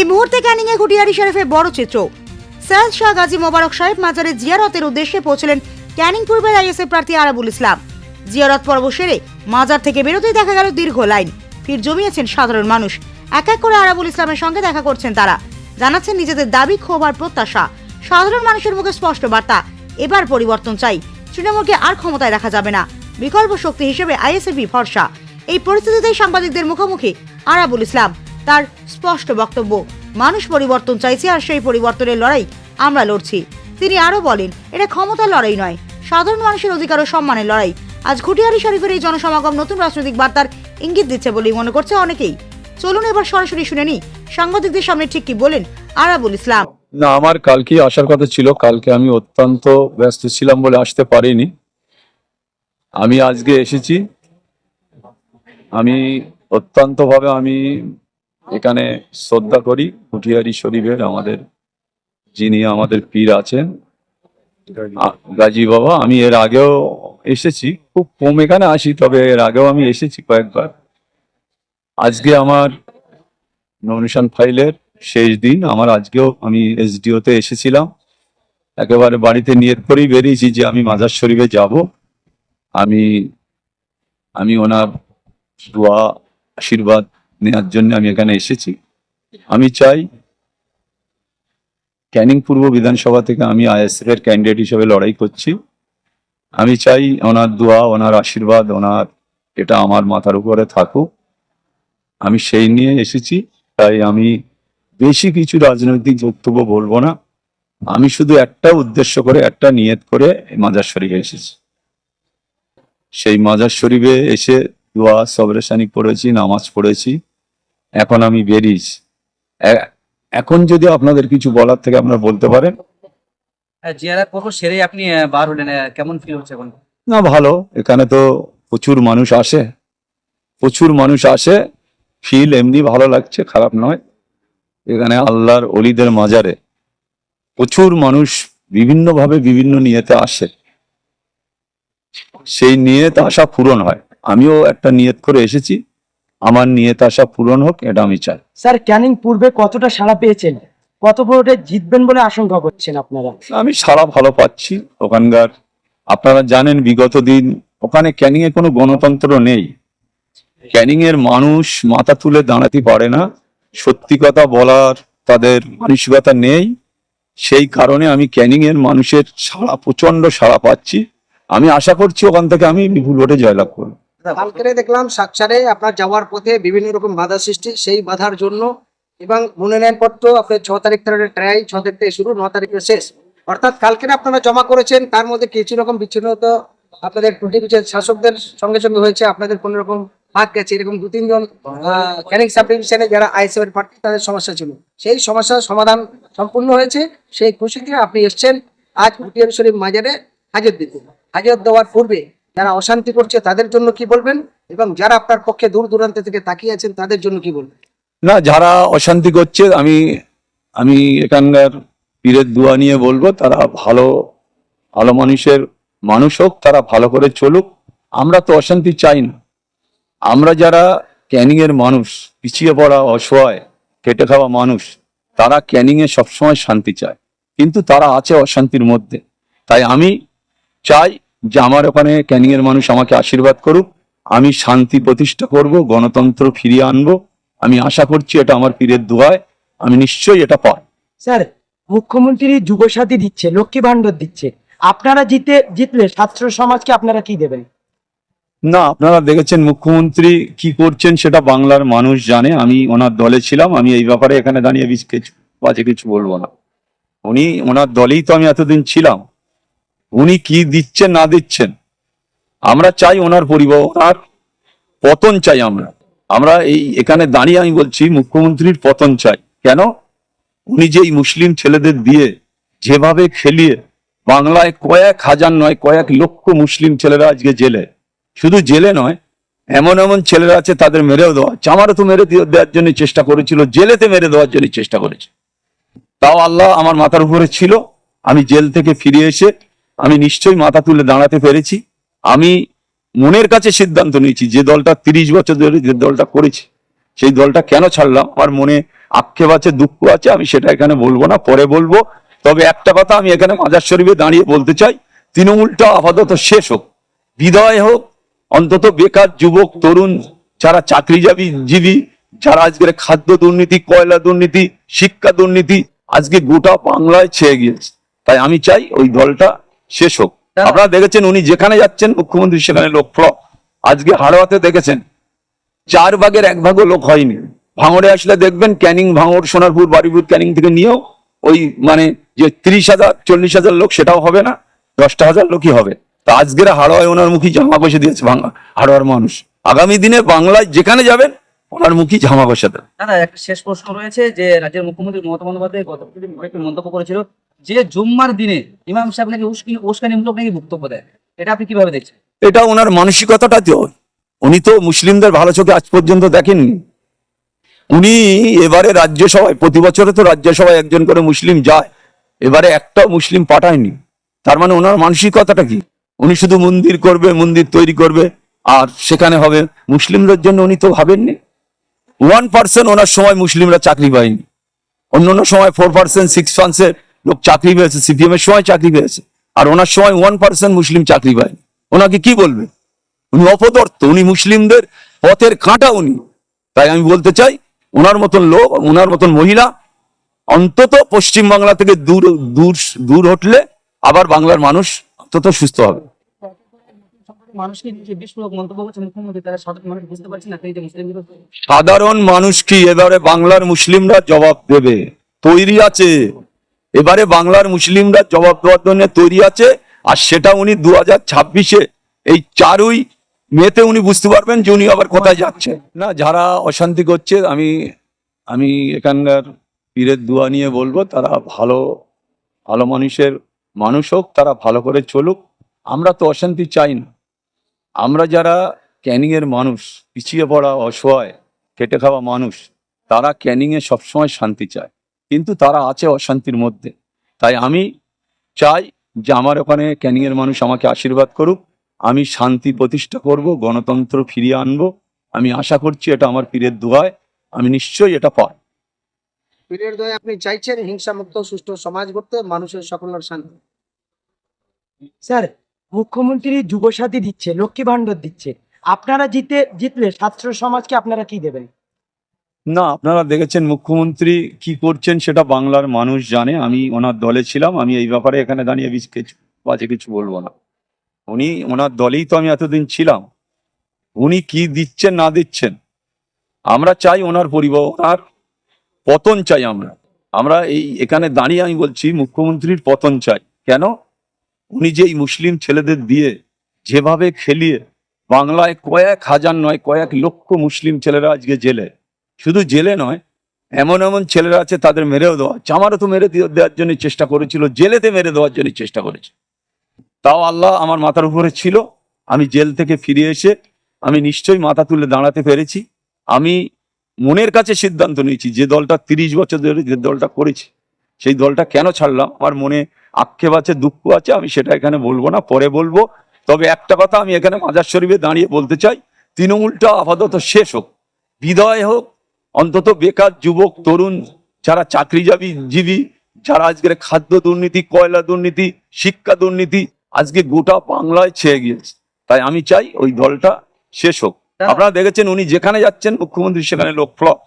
মুহূর্তে ক্যানিংয়ে ঘুটিয়ারি শরীফে বড় চিত্র। সৈয়দ শাহ গাজী মোবারক সাহেব মাজারে জিয়ারতের উদ্দেশ্যে পৌঁছলেন ক্যানিং পূর্বের আইএসএফ প্রার্থী আরাবুল ইসলাম। জিয়ারত পর্ব সেরে মাজার থেকে বেরোতেই দেখা গেল দীর্ঘ লাইন। ভিড় জমিয়েছেন সাধারণ মানুষ। এক এক করে আরাবুল ইসলামের সঙ্গে দেখা করছেন তারা। জানাচ্ছেন নিজেদের দাবি, ক্ষোভ আর প্রত্যাশা। সাধারণ মানুষের মুখে স্পষ্ট বার্তা, এবার পরিবর্তন চাই। তৃণমূলকে আর ক্ষমতায় রাখা যাবে না। বিকল্প শক্তি হিসেবে আইএসএফই ভরসা। এই পরিস্থিতিতেই সাংবাদিকদের মুখোমুখি আরাবুল ইসলাম। তার স্পষ্ট বক্তব্য, মানুষ পরিবর্তন চাইছে আর সেই পরিবর্তনের লড়াই আমরা লড়ছি। তিনি আরো বলেন, এটা ক্ষমতার লড়াই নয়, সাধারণ মানুষের অধিকার ও সম্মানের লড়াই। আজ ঘুটিয়ারি শরীফের এই জনসমাগম নতুন রাজনৈতিক বার্তার ইঙ্গিত দিচ্ছে বলেই মনে করছে অনেকেই। চলুন এবার সরাসরি শুনে নি সাংবাদিকদের সামনে ঠিক কি বলেন আরাবুল ইসলাম। না, আমার কালকে আসার কথা ছিল, কালকে আমি অত্যন্ত ব্যস্ত ছিলাম বলে আসতে পারিনি। আমি আজকে এসেছি। আমি অত্যন্ত ভাবে আমি এখানে শ্রদ্ধা করি ঘুটিয়ারি শরীফের আমাদের যিনি আমাদের পীর আছেন গাজী বাবা। আমি এর আগেও এসেছি, খুব কম এখানে আসি, তবে এর আগেও আমি এসেছি কয়েকবার। আজকে আমার নমিনেশন ফাইলের শেষ দিন। আমার আজকেও আমি এসডিওতে এসেছিলাম, একেবারে বাড়িতে নিয়ত করেই বেরিয়েছি যে আমি মাজার শরীফে যাব। আমি ওনার দোয়া আশীর্বাদ নেওয়ার জন্য আমি এখানে এসেছি। আমি চাই ক্যানিং পূর্ব বিধানসভা থেকে আমি আইএসএফ এর ক্যান্ডিডেট হিসেবে লড়াই করছি। আমি চাই ওনার দোয়া, ওনার আশীর্বাদ, ওনার এটা আমার মাথার উপরে থাকুক। আমি সেই নিয়ে এসেছি। তাই আমি বেশি কিছু রাজনৈতিক বক্তব্য বলবো না। আমি শুধু একটা উদ্দেশ্য করে, একটা নিয়ত করে মাজার শরীফে এসেছি। সেই মাজার শরীফে এসে দোয়া সবরেশানি পড়েছি, নামাজ পড়েছি, এখন আমি বেরিয়েছি। এখন যদি আপনাদের কিছু বলার থেকে আপনারা বলতে পারেন। জিয়ারত পর্ব সেরে আপনি বার হলেন, কেমন ফিল হচ্ছে এখন? না, ভালো। এখানে তো প্রচুর মানুষ আসে, ফিল এমনি ভালো লাগছে, খারাপ নয়। এখানে আল্লাহর ওলিদের মাজারে প্রচুর মানুষ বিভিন্নভাবে বিভিন্ন নিয়তে আসে, সেই নিয়ত আশা পূরণ হয়। আমিও একটা নিয়ত করে এসেছি, আমার নিয়ত আশা পূরণ হোক, এটা আমি চাই। স্যার, ক্যানিং পূর্বে কতটা সাড়া পেয়েছেন? কত ভোটে জিতবেন বলে আশঙ্কা করছেন আপনারা? আমি সারা ভালো পাচ্ছি ওখানকার। আপনারা জানেন বিগত দিন ওখানে ক্যানিং এ কোনো গণতন্ত্র নেই। ক্যানিং এর মানুষ মাথা তুলে দাঁড়াতে পারে না, সত্যি কথা বলার তাদের মানসিকতা নেই। সেই কারণে আমি ক্যানিং এর মানুষের সাড়া, প্রচন্ড সাড়া পাচ্ছি। আমি আশা করছি ওখান থেকে আমি বিপুল ভোটে জয়লাভ করব। কালকে দেখলাম সাকচারে আপনার যাওয়ার পথে বিভিন্ন রকম বাধা সৃষ্টি, সেই বাধার জন্য এবং মনোনয়ন পত্র আপনার 6 তারিখ থেকে ট্রাই, 6 তারিখ থেকে শুরু, 9 তারিখে শেষ, অর্থাৎ কালকে আপনারা জমা করেছেন। তার মধ্যে কিছু রকম বিচ্ছিন্নতা আপনাদের ত্রুটি শাসকদের সঙ্গে সঙ্গে হয়েছে, আপনাদের কোন রকম হাত গেছে, এরকম 2-3 জন ক্যানিং সাব ডিভিশনে যারা আইএসএফ এর প্রার্থী, তাদের সমস্যা ছিল, সেই সমস্যার সমাধান সম্পূর্ণ হয়েছে। সেই খুশিতে আপনি এসছেন আজ ঘুটিয়ারি শরীফ মাজারে হাজত দিতে। হাজত দেওয়ার পূর্বে যারা অশান্তি করছে তাদের জন্য কি বলবেন, এবং যারা আপনার পক্ষে দূর দূরান্ত থেকে তাকিয়ে আছেন তাদের জন্য কি বলবেন? না, যারা অশান্তি করছে আমি এখানকার পীরের দোয়া নিয়ে বলবো, তারা ভালো মানুষ হোক, তারা ভালো করে চলুক। আমরা তো অশান্তি চাই না। আমরা যারা ক্যানিং এর মানুষ, পিছিয়ে পড়া, অসহায়, খেটে খাওয়া মানুষ, তারা ক্যানিং এ সবসময় শান্তি চায়, কিন্তু তারা আছে অশান্তির মধ্যে। তাই আমি চাই যে আমার ওখানে ক্যানিং এর মানুষ আমাকে আশীর্বাদ করুক, আমি শান্তি প্রতিষ্ঠা করব, গণতন্ত্র ফিরিয়ে আনবো। আমি আশা করছি এটা আমার পীরের দোয়ায় আমি নিশ্চয়ই এটা পাই। স্যার, মুখ্যমন্ত্রী যুবসাথী দিচ্ছে, লক্ষ্মী ভান্ডার দিচ্ছে, আপনারা জিতলে ছাত্র সমাজকে আপনারা কি দেবেন? না, আপনারা দেখেছেন মুখ্যমন্ত্রী কি করছেন, সেটা বাংলার মানুষ জানে। আমি ওনার দলে ছিলাম, আমি এই ব্যাপারে এখানে দাঁড়িয়ে বাজে কিছু বলবো না। ওনার দলেই তো আমি এতদিন ছিলাম। উনি কি দিচ্ছেন না দিচ্ছেন, আমরা চাই ওনার ওনার পতন চাই। আমরা এখানে দাঁড়িয়ে আমি বলছি মুখ্যমন্ত্রীর পতন চাই। কেন? উনি যে মুসলিম ছেলেদের দিয়ে যেভাবে খেলিয়ে বাংলায় কয়েক হাজার নয়, কয়েক লক্ষ মুসলিম ছেলেরা আজকে জেলে, শুধু জেলে নয়, এমন এমন ছেলেরা আছে তাদের মেরেও দেওয়া হচ্ছে। আমারও তো মেরে দেওয়ার জন্য চেষ্টা করেছিল, জেলেতে মেরে দেওয়ার জন্য চেষ্টা করেছে। তাও আল্লাহ আমার মাথার উপরে ছিল। আমি জেল থেকে ফিরে এসে আমি নিশ্চয়ই মাথা তুলে দাঁড়াতে পেরেছি। আমি মনের কাছে সিদ্ধান্ত নিয়েছি, যে দলটা 30 বছর ধরে যে দলটা করেছি, সেই দলটা কেন ছাড়লাম আমার মনে আক্ষেপ আছে, দুঃখ আছে, আমি সেটা এখানে বলবো না, পরে বলবো। তবে একটা কথা আমি এখানে মাজার শরীফে দাঁড়িয়ে বলতে চাই, তৃণমূলটা আপাতত শেষ হোক, বিদায় হোক। অন্তত বেকার যুবক তরুণ যারা চাকরিজীবী, যারা আজকের খাদ্য দুর্নীতি, কয়লা দুর্নীতি, শিক্ষা দুর্নীতি আজকে গোটা বাংলায় ছেয়ে গিয়েছে। তাই আমি চাই ওই দলটা শেষ হোক। আপনারা দেখেছেন উনি যেখানে যাচ্ছেন মুখ্যমন্ত্রী সেখানে লোক ফ্লপ। আজকে হাড়োয়াতে দেখেছেন 4 ভাগের 1 ভাগও লোক হয়নি। ভাঙড়ে আসলে দেখবেন ক্যানিং, ভাঙড়, সোনারপুর, বারুইপুর, ক্যানিং থেকে নিয়েও ওই মানে যে 30,000 40,000 লোক সেটাও হবে না, 10,000 লোকই হবে। তা আজকের হাড়োয়ায় ওনার মুখী জামা বসে দিয়েছে হাড়োয়ার মানুষ। আগামী দিনে বাংলায় যেখানে যাবেন ওনার মুখী জামা বসে দেন। দাদা একটা শেষ প্রশ্ন রয়েছে যে রাজ্যের মুখ্যমন্ত্রী মমতা বন্দ্যোপাধ্যায় গত কিছুদিন একটি মন্তব্য করেছিল যে জুম্মার দিনে ইমাম সাহেব নাকি উস্কানিমূলক নাকি বক্তব্য দেয়, এটা আপনি কিভাবে দেখছেন? এটা ওনার মানসিকতাটা তো, উনি তো মুসলিমদের ভালো চোখে আজ পর্যন্ত দেখেননি। উনি এবারে রাজ্যসভায়, প্রতি বছরে তো রাজ্যসভায় একজন করে মুসলিম যায়, এবারে একটাও মুসলিম পাঠায়নি। তার মানে ওনার মানসিকতাটা কি? উনি শুধু মন্দির করবে, মন্দির তৈরি করবে আর সেখানে হবে। মুসলিমদের জন্য উনি তো ভাবেননি। 1% ওনার সময় মুসলিমরা চাকরি পায়নি, অন্য সময় 4% 6% লোক চাকরি পেয়েছে, সিপিএম এর সময় চাকরি পেয়েছে, আর ওনার সময় 1% মুসলিম চাকরি পায়নি। ওনাকে কি বলবে? উনি অপদর্থ, উনি মুসলিমদের পথের কাঁটা উনি। তাই আমি বলতে চাই ওনার মতন লোক, ওনার মতন মহিলা অন্তত পশ্চিম বাংলা থেকে দূর দূর দূর হটলে আবার বাংলার মানুষ অন্তত সুস্থ হবে। মানুষকে যে বিস্ফোরক মন্তব্য করছে মুখ্যমন্ত্রী, তারা সাধারণ মানুষ বুঝতে পারছে না তিনি যে মুসলিম বিরোধী। সাধারণ মানুষ কি এবারে বাংলার মুসলিমরা জবাব দেবে, তৈরি আছে। এবারে বাংলার মুসলিমরা জবাব দেওয়ার জন্য তৈরি আছে। আর সেটা উনি 2026-এ এই 4ই মেতে উনি বুঝতে পারবেন যে উনি আবার কোথায় যাচ্ছে। না, যারা অশান্তি করছে আমি এখানকার পীরের দোয়া নিয়ে বলবো, তারা ভালো ভালো মানুষ হোক, তারা ভালো করে চলুক। আমরা তো অশান্তি চাই না। আমরা যারা ক্যানিং এর মানুষ, পিছিয়ে পড়া, অসহায়, খেটে খাওয়া মানুষ, তারা ক্যানিং এ সবসময় শান্তি চায়, কিন্তু তারা আছে অশান্তির মধ্যে। তাই আমি চাই যে আমার ওখানে ক্যানিং এর মানুষ আমাকে আশীর্বাদ করুক, আমি শান্তি প্রতিষ্ঠা করব, গণতন্ত্র ফিরিয়ে আনবো। আমি আশা করছি এটা আমার পীরের দোয়ায় আমি নিশ্চয়ই এটা পাই। পীরের দয়ে আপনি চাইছেন হিংসামুক্ত সুষ্ঠু সমাজ গড়তে, মানুষের সকলের শান্তি। স্যার, মুখ্যমন্ত্রী যুবসাথী দিচ্ছে, লক্ষ্মী ভান্ডার দিচ্ছে, আপনারা জিতলে ছাত্র সমাজকে আপনারা কি দেবেন? না, আপনারা দেখেছেন মুখ্যমন্ত্রী কি করছেন সেটা বাংলার মানুষ জানে। আমি ওনার দলে ছিলাম, আমি এই ব্যাপারে এখানে দাঁড়িয়ে বাজে কিছু বলবো না। উনি ওনার দলেই তো আমি এতদিন ছিলাম। উনি কি দিচ্ছেন না দিচ্ছেন, আমরা চাই ওনার ওনার পতন চাই। আমরা এখানে দাঁড়িয়ে আমি বলছি মুখ্যমন্ত্রীর পতন চাই। কেন? উনি যে এই মুসলিম ছেলেদের দিয়ে যেভাবে খেলিয়ে বাংলায় কয়েক হাজার নয় কয়েক লক্ষ মুসলিম ছেলেরা আজকে জেলে, শুধু জেলে নয়, এমন এমন ছেলেরা আছে তাদের মেরেও দেওয়া, আমারও তো মেরে দেওয়ার জন্য চেষ্টা করেছিল, জেলেতে মেরে দেওয়ার জন্য চেষ্টা করেছে। তাও আল্লাহ আমার মাথার উপরে ছিল। আমি জেল থেকে ফিরে এসে আমি নিশ্চয়ই মাথা তুলে দাঁড়াতে পেরেছি। আমি মনের কাছে সিদ্ধান্ত নিয়েছি যে দলটা 30 বছর ধরে যে দলটা করেছি, সেই দলটা কেন ছাড়লাম আমার মনে আক্ষেপ আছে, দুঃখ আছে, আমি সেটা এখানে বলবো না, পরে বলবো। তবে একটা কথা আমি এখানে মাজার শরীফে দাঁড়িয়ে বলতে চাই, তৃণমূলটা আপাতত শেষ হোক, বিদায় হোক। অন্তত বেকার যুবক তরুণ যারা চাকরিজীবী, যারা আজকের খাদ্য দুর্নীতি, কয়লা দুর্নীতি, শিক্ষা দুর্নীতি আজকে গোটা বাংলায় ছেয়ে গিয়েছে। তাই আমি চাই ওই দলটা শেষ হোক। আপনারা দেখেছেন উনি যেখানে যাচ্ছেন মুখ্যমন্ত্রী সেখানে লোক ফ্লপ।